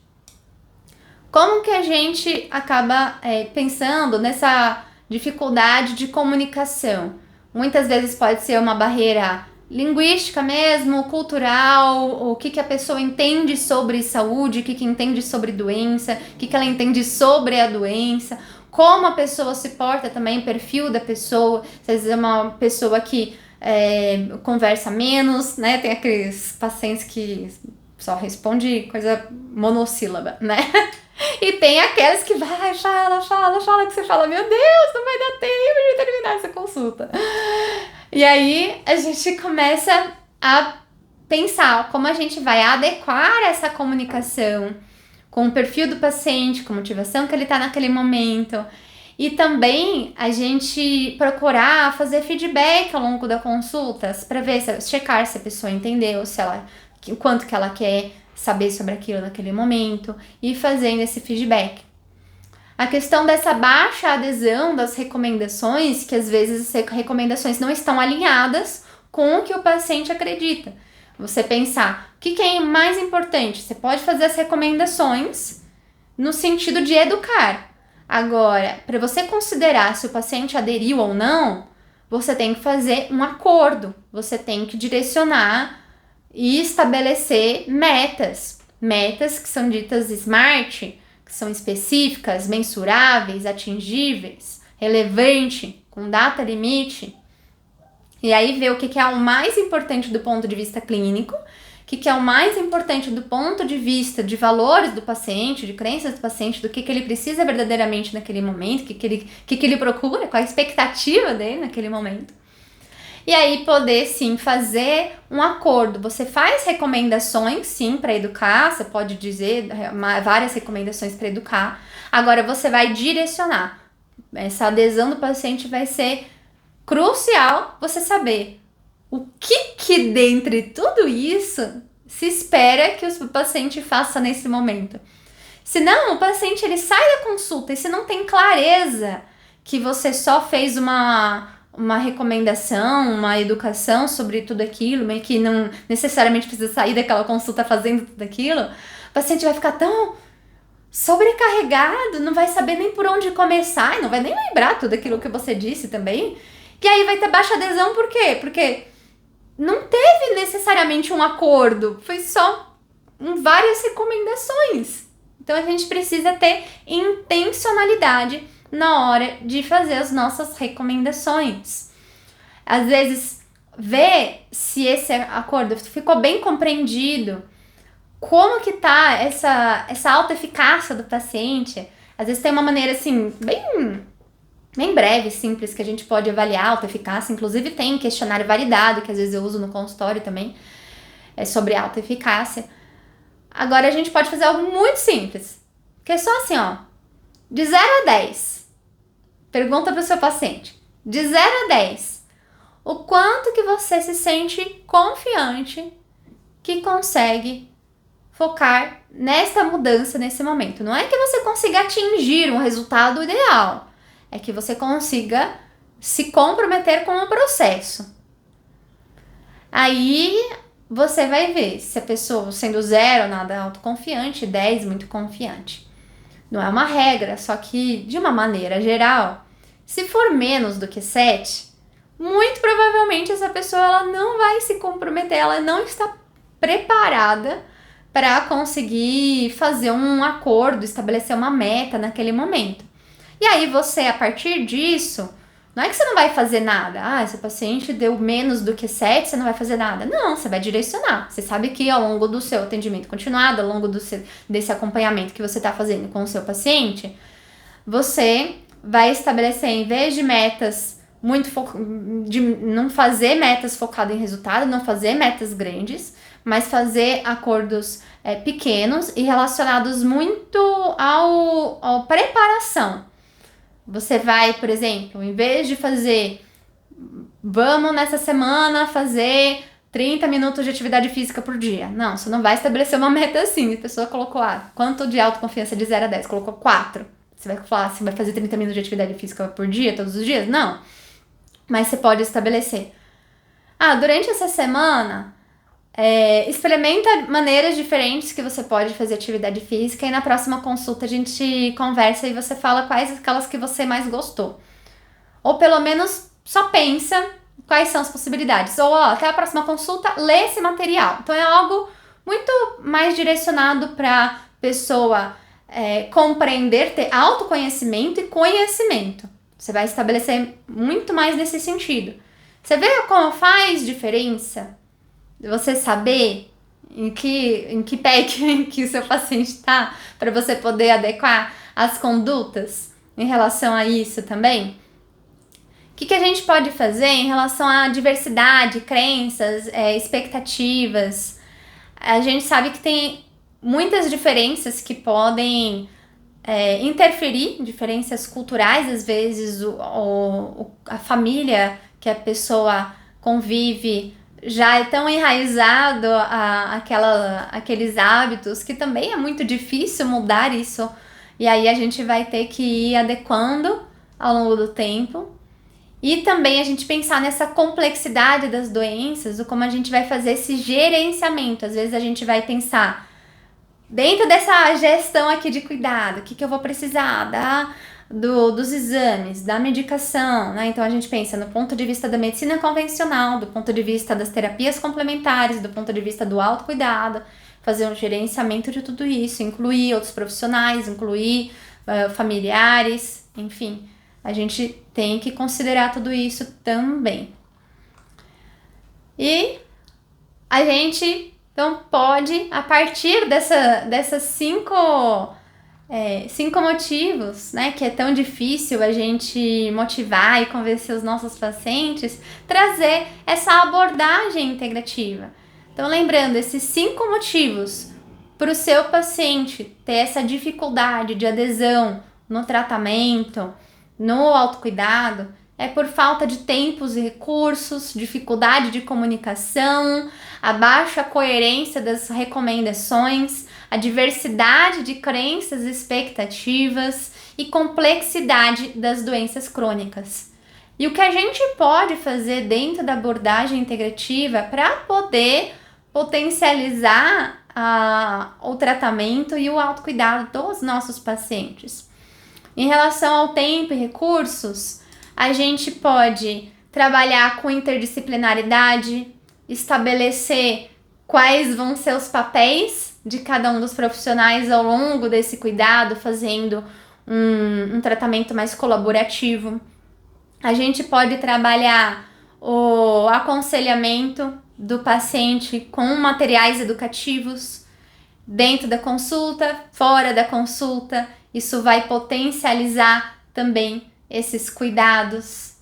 Como que a gente acaba pensando nessa dificuldade de comunicação? Muitas vezes pode ser uma barreira linguística mesmo, cultural, o que a pessoa entende sobre saúde, o que entende sobre doença, o que ela entende sobre a doença, como a pessoa se porta também, o perfil da pessoa. Às vezes é uma pessoa que conversa menos, né? Tem aqueles pacientes que só responde coisa monossílaba, né? E tem aqueles que vai, fala, que você fala, meu Deus, não vai dar tempo de terminar essa consulta. E aí a gente começa a pensar como a gente vai adequar essa comunicação com o perfil do paciente, com a motivação que ele está naquele momento. E também a gente procurar fazer feedback ao longo da consulta para ver, checar se a pessoa entendeu, o quanto que ela quer saber sobre aquilo naquele momento e fazendo esse feedback. A questão dessa baixa adesão das recomendações, que às vezes as recomendações não estão alinhadas com o que o paciente acredita. Você pensar, o que é mais importante? Você pode fazer as recomendações no sentido de educar. Agora, para você considerar se o paciente aderiu ou não, você tem que fazer um acordo, você tem que direcionar e estabelecer metas. Metas que são ditas SMART, que são específicas, mensuráveis, atingíveis, relevante, com data limite. E aí ver o que é o mais importante do ponto de vista clínico, o que é o mais importante do ponto de vista de valores do paciente, de crenças do paciente, do que ele precisa verdadeiramente naquele momento, o que ele procura, qual a expectativa dele naquele momento. E aí poder, sim, fazer um acordo. Você faz recomendações, sim, para educar, você pode dizer várias recomendações para educar. Agora você vai direcionar. Essa adesão do paciente vai ser crucial você saber o que dentre tudo isso se espera que o paciente faça nesse momento. Senão, o paciente ele sai da consulta e se não tem clareza que você só fez uma recomendação, uma educação sobre tudo aquilo, meio que não necessariamente precisa sair daquela consulta fazendo tudo aquilo, o paciente vai ficar tão sobrecarregado, não vai saber nem por onde começar, e não vai nem lembrar tudo aquilo que você disse também, e aí vai ter baixa adesão, por quê? Porque não teve necessariamente um acordo, foi só várias recomendações. Então a gente precisa ter intencionalidade na hora de fazer as nossas recomendações. Às vezes, ver se esse acordo ficou bem compreendido, como que tá essa alta eficácia do paciente. Às vezes tem uma maneira assim, bem breve, simples, que a gente pode avaliar a alta eficácia. Inclusive tem questionário validado, que às vezes eu uso no consultório também, sobre alta eficácia. Agora a gente pode fazer algo muito simples, que é só assim, ó, de 0 a 10. Pergunta para o seu paciente, de 0 a 10, o quanto que você se sente confiante que consegue focar nesta mudança nesse momento. Não é que você consiga atingir um resultado ideal, é que você consiga se comprometer com o processo. Aí você vai ver se a pessoa, sendo 0, nada autoconfiante, 10, muito confiante. Não é uma regra, só que de uma maneira geral, se for menos do que 7, muito provavelmente essa pessoa ela não vai se comprometer, ela não está preparada para conseguir fazer um acordo, estabelecer uma meta naquele momento. E aí você, a partir disso, não é que você não vai fazer nada. Se o paciente deu menos do que 7, você não vai fazer nada. Não, você vai direcionar. Você sabe que ao longo do seu atendimento continuado, ao longo desse acompanhamento que você está fazendo com o seu paciente, você vai estabelecer, em vez de metas de não fazer metas focadas em resultado, não fazer metas grandes, mas fazer acordos pequenos e relacionados muito ao preparação. Você vai, por exemplo, em vez de fazer, vamos nessa semana fazer 30 minutos de atividade física por dia. Não, você não vai estabelecer uma meta assim. A pessoa colocou, quanto de autoconfiança de 0 a 10? Colocou 4. Você vai falar, você vai fazer 30 minutos de atividade física por dia, todos os dias? Não. Mas você pode estabelecer. Durante essa semana, experimenta maneiras diferentes que você pode fazer atividade física e na próxima consulta a gente conversa e você fala quais aquelas que você mais gostou. Ou pelo menos só pensa quais são as possibilidades. Ou até a próxima consulta, lê esse material. Então é algo muito mais direcionado para pessoa compreender, ter autoconhecimento e conhecimento. Você vai estabelecer muito mais nesse sentido. Você vê como faz diferença você saber em que pé que o seu paciente está para você poder adequar as condutas em relação a isso também? O que a gente pode fazer em relação à diversidade, crenças, expectativas? A gente sabe que tem muitas diferenças que podem interferir, diferenças culturais, às vezes a família que a pessoa convive já é tão enraizado aqueles hábitos que também é muito difícil mudar isso. E aí a gente vai ter que ir adequando ao longo do tempo. E também a gente pensar nessa complexidade das doenças, o como a gente vai fazer esse gerenciamento. Às vezes a gente vai pensar, dentro dessa gestão aqui de cuidado, o que eu vou precisar dos exames, da medicação, né? Então a gente pensa no ponto de vista da medicina convencional, do ponto de vista das terapias complementares, do ponto de vista do autocuidado, fazer um gerenciamento de tudo isso, incluir outros profissionais, incluir familiares, enfim. A gente tem que considerar tudo isso também. E a gente, então, pode, a partir dessas cinco motivos, né, que é tão difícil a gente motivar e convencer os nossos pacientes, trazer essa abordagem integrativa. Então, lembrando, esses 5 motivos para o seu paciente ter essa dificuldade de adesão no tratamento, no autocuidado, é por falta de tempos e recursos, dificuldade de comunicação, a baixa coerência das recomendações, a diversidade de crenças e expectativas e complexidade das doenças crônicas. E o que a gente pode fazer dentro da abordagem integrativa para poder potencializar o tratamento e o autocuidado dos nossos pacientes? Em relação ao tempo e recursos, a gente pode trabalhar com interdisciplinaridade, estabelecer quais vão ser os papéis de cada um dos profissionais ao longo desse cuidado, fazendo um tratamento mais colaborativo. A gente pode trabalhar o aconselhamento do paciente com materiais educativos dentro da consulta, fora da consulta. Isso vai potencializar também esses cuidados.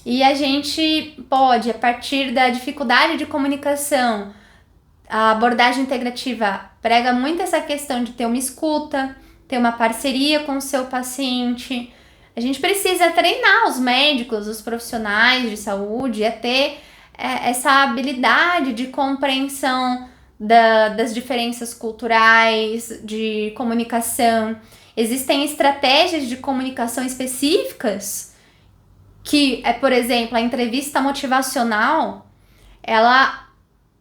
E a gente pode, a partir da dificuldade de comunicação, a abordagem integrativa prega muito essa questão de ter uma escuta, ter uma parceria com o seu paciente. A gente precisa treinar os médicos, os profissionais de saúde a ter essa habilidade de compreensão das diferenças culturais, de comunicação. Existem estratégias de comunicação específicas que, por exemplo, a entrevista motivacional, ela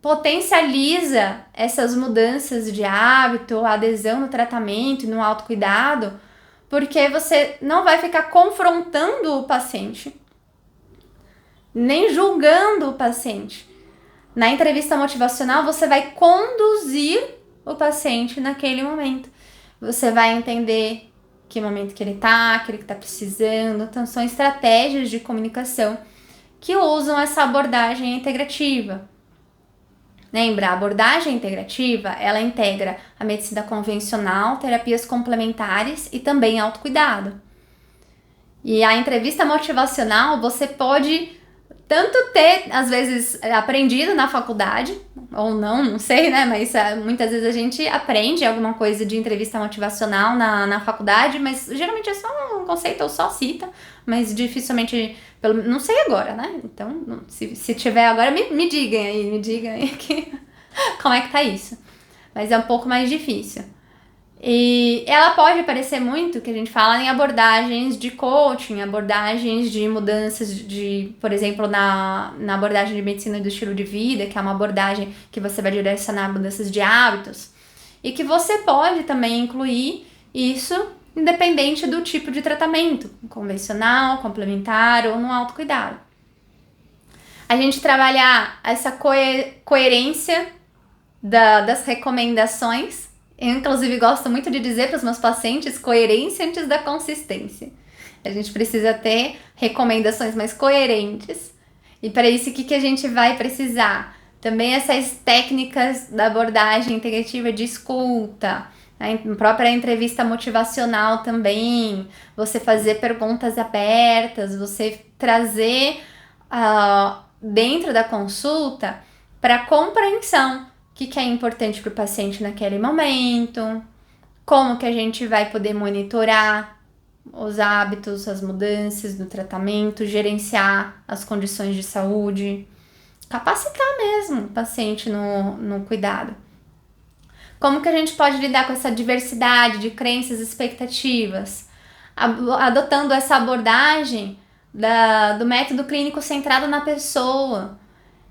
potencializa essas mudanças de hábito, a adesão no tratamento e no autocuidado, porque você não vai ficar confrontando o paciente, nem julgando o paciente. Na entrevista motivacional, você vai conduzir o paciente naquele momento. Você vai entender que momento que ele tá, que ele tá precisando. Então, são estratégias de comunicação que usam essa abordagem integrativa. Lembra, a abordagem integrativa, ela integra a medicina convencional, terapias complementares e também autocuidado. E a entrevista motivacional, você pode tanto ter, às vezes, aprendido na faculdade, ou não sei, né? Mas muitas vezes a gente aprende alguma coisa de entrevista motivacional na faculdade, mas geralmente é só um conceito ou só cita, mas dificilmente, não sei agora, né? Então, se tiver agora, me digam aí que, como é que tá isso. Mas é um pouco mais difícil. E ela pode aparecer muito, que a gente fala em abordagens de coaching, abordagens de mudanças por exemplo, na abordagem de medicina do estilo de vida, que é uma abordagem que você vai direcionar mudanças de hábitos. E que você pode também incluir isso independente do tipo de tratamento, convencional, complementar ou no autocuidado. A gente trabalhar essa coerência das recomendações. Eu, inclusive, gosto muito de dizer para os meus pacientes coerência antes da consistência. A gente precisa ter recomendações mais coerentes. E para isso, o que a gente vai precisar? Também essas técnicas da abordagem integrativa de escuta, a própria entrevista motivacional também, você fazer perguntas abertas, você trazer dentro da consulta para compreensão. O que é importante para o paciente naquele momento, como que a gente vai poder monitorar os hábitos, as mudanças do tratamento, gerenciar as condições de saúde, capacitar mesmo o paciente no cuidado. Como que a gente pode lidar com essa diversidade de crenças e expectativas, adotando essa abordagem do método clínico centrado na pessoa,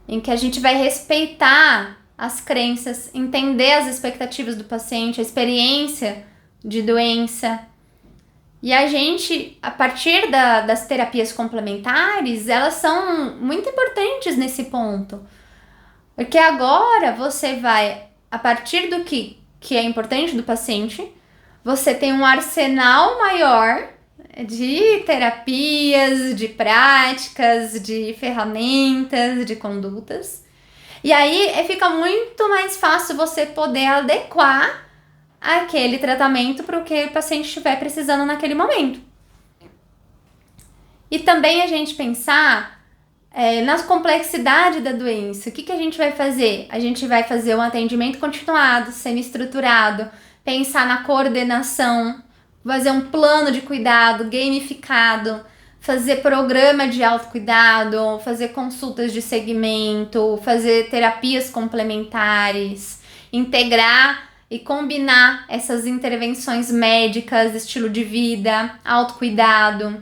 em que a gente vai respeitar as crenças, entender as expectativas do paciente, a experiência de doença. E a gente, a partir das terapias complementares, elas são muito importantes nesse ponto. Porque agora você vai, a partir do que é importante do paciente, você tem um arsenal maior de terapias, de práticas, de ferramentas, de condutas. E aí fica muito mais fácil você poder adequar aquele tratamento para o que o paciente estiver precisando naquele momento. E também a gente pensar na complexidade da doença. O que a gente vai fazer? A gente vai fazer um atendimento continuado, semi-estruturado, pensar na coordenação, fazer um plano de cuidado gamificado, fazer programa de autocuidado, fazer consultas de segmento, fazer terapias complementares, integrar e combinar essas intervenções médicas, estilo de vida, autocuidado,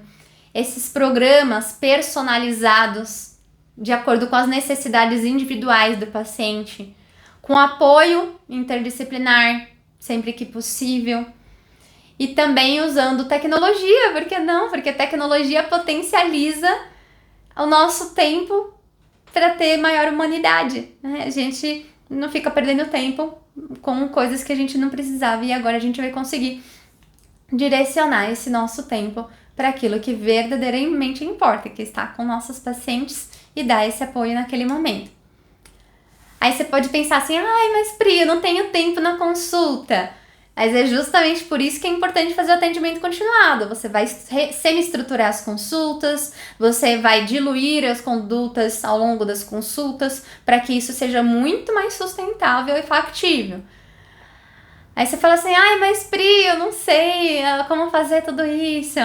esses programas personalizados de acordo com as necessidades individuais do paciente, com apoio interdisciplinar, sempre que possível. E também usando tecnologia, por que não? Porque a tecnologia potencializa o nosso tempo para ter maior humanidade, né? A gente não fica perdendo tempo com coisas que a gente não precisava e agora a gente vai conseguir direcionar esse nosso tempo para aquilo que verdadeiramente importa, que está com nossos pacientes e dar esse apoio naquele momento. Aí você pode pensar assim, mas Pri, eu não tenho tempo na consulta. Mas é justamente por isso que é importante fazer o atendimento continuado. Você vai semi-estruturar as consultas, você vai diluir as condutas ao longo das consultas para que isso seja muito mais sustentável e factível. Aí você fala assim, mas Pri, eu não sei como fazer tudo isso.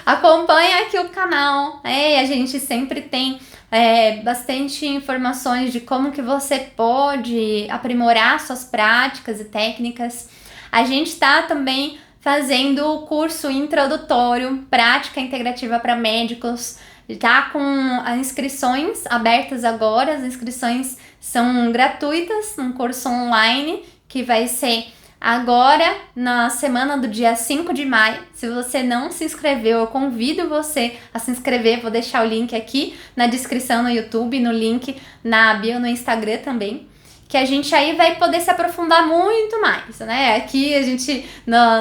Acompanha aqui o canal, a gente sempre tem bastante informações de como que você pode aprimorar suas práticas e técnicas. A gente está também fazendo o curso introdutório, prática integrativa para médicos. Está com as inscrições abertas agora, as inscrições são gratuitas, um curso online que vai ser agora na semana do dia 5 de maio. Se você não se inscreveu, eu convido você a se inscrever, vou deixar o link aqui na descrição no YouTube, no link na bio no Instagram também. Que a gente aí vai poder se aprofundar muito mais, né? Aqui a gente,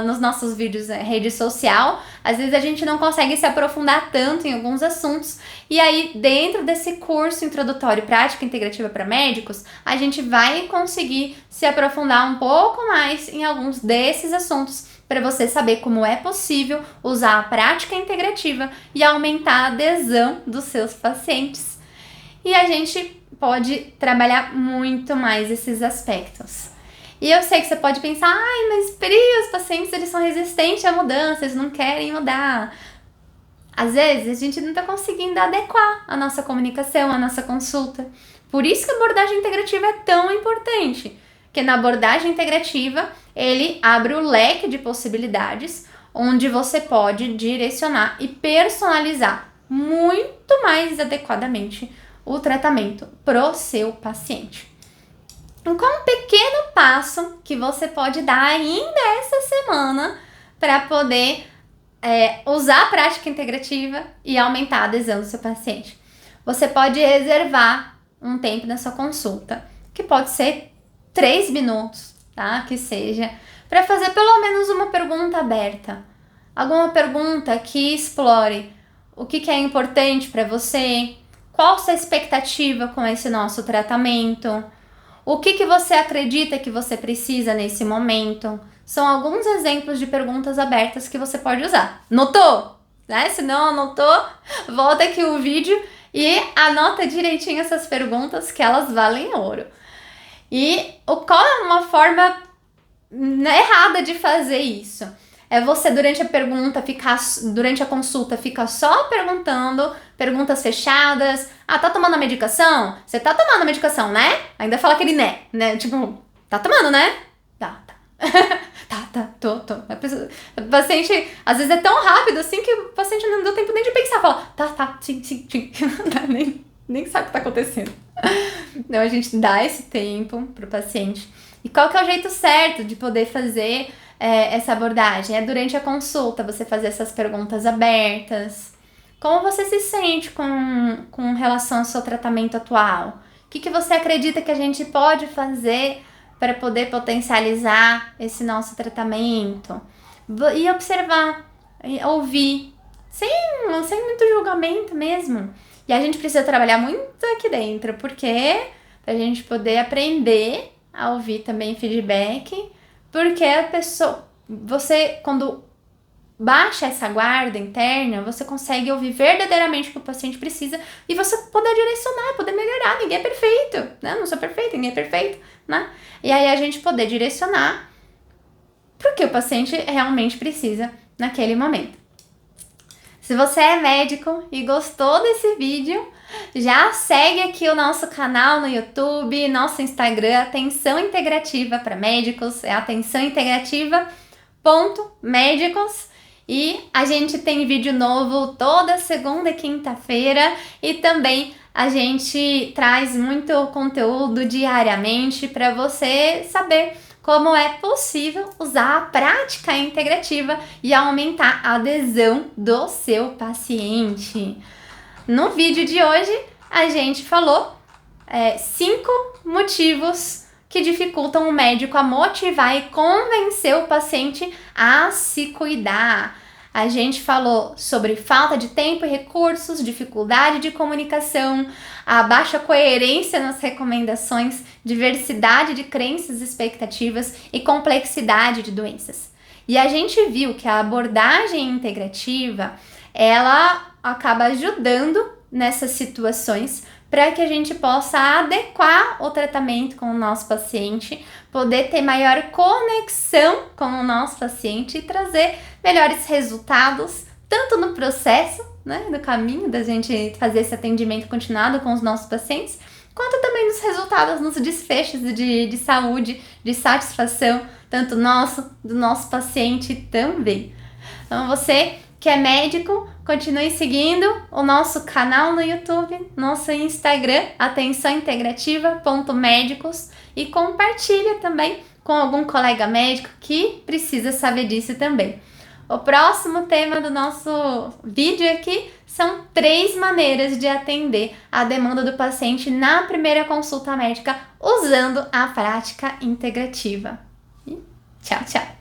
nos nossos vídeos rede social, às vezes a gente não consegue se aprofundar tanto em alguns assuntos. E aí, dentro desse curso introdutório Prática Integrativa para Médicos, a gente vai conseguir se aprofundar um pouco mais em alguns desses assuntos, para você saber como é possível usar a prática integrativa e aumentar a adesão dos seus pacientes. e a gente pode trabalhar muito mais esses aspectos. E eu sei que você pode pensar, ai, mas Pri, os pacientes eles são resistentes a mudanças, eles não querem mudar. Às vezes a gente não está conseguindo adequar a nossa comunicação, a nossa consulta. Por isso que a abordagem integrativa é tão importante. Porque na abordagem integrativa, ele abre o leque de possibilidades onde você pode direcionar e personalizar muito mais adequadamente o tratamento pro seu paciente. Então, um pequeno passo que você pode dar ainda essa semana para poder usar a prática integrativa e aumentar a adesão do seu paciente. Você pode reservar um tempo na sua consulta, que pode ser 3 minutos, tá? Que seja, para fazer pelo menos uma pergunta aberta. Alguma pergunta que explore o que é importante para você, qual a sua expectativa com esse nosso tratamento, o que você acredita que você precisa nesse momento. São alguns exemplos de perguntas abertas que você pode usar. Notou? Né? Se não anotou, volta aqui o vídeo e anota direitinho essas perguntas que elas valem ouro. E qual é uma forma errada de fazer isso? É você durante a consulta ficar só perguntando, perguntas fechadas. Ah, tá tomando a medicação? Você tá tomando a medicação, né? Ainda fala aquele né? Tipo, tá tomando, né? Tá. tô. O paciente, às vezes é tão rápido assim que o paciente não deu tempo nem de pensar. Fala, tá, sim. nem sabe o que tá acontecendo. Então a gente dá esse tempo pro paciente. E qual que é o jeito certo de poder fazer essa abordagem? É durante a consulta, você fazer essas perguntas abertas. Como você se sente com relação ao seu tratamento atual? O que você acredita que a gente pode fazer para poder potencializar esse nosso tratamento? E observar, ouvir, sem muito julgamento mesmo. E a gente precisa trabalhar muito aqui dentro, porque pra gente poder aprender a ouvir também feedback, porque você quando baixa essa guarda interna, você consegue ouvir verdadeiramente o que o paciente precisa e você poder direcionar, poder melhorar. Ninguém é perfeito, né? Não sou perfeito, ninguém é perfeito, né? E aí a gente poder direcionar pro que o paciente realmente precisa naquele momento. Se você é médico e gostou desse vídeo, já segue aqui o nosso canal no YouTube, nosso Instagram, Atenção Integrativa para Médicos, é atençãointegrativa.médicos. E a gente tem vídeo novo toda segunda e quinta-feira e também a gente traz muito conteúdo diariamente para você saber como é possível usar a prática integrativa e aumentar a adesão do seu paciente. No vídeo de hoje, a gente falou 5 motivos que dificultam o médico a motivar e convencer o paciente a se cuidar. A gente falou sobre falta de tempo e recursos, dificuldade de comunicação, a baixa coerência nas recomendações, diversidade de crenças e expectativas e complexidade de doenças. E a gente viu que a abordagem integrativa, ela acaba ajudando nessas situações para que a gente possa adequar o tratamento com o nosso paciente, poder ter maior conexão com o nosso paciente e trazer melhores resultados, tanto no processo, né, no caminho da gente fazer esse atendimento continuado com os nossos pacientes, quanto também nos resultados, nos desfechos de saúde, de satisfação, tanto nosso, do nosso paciente também. Então você que é médico, continue seguindo o nosso canal no YouTube, nosso Instagram, atençãointegrativa.médicos, e compartilha também com algum colega médico que precisa saber disso também. O próximo tema do nosso vídeo aqui são 3 maneiras de atender a demanda do paciente na primeira consulta médica usando a prática integrativa. E tchau!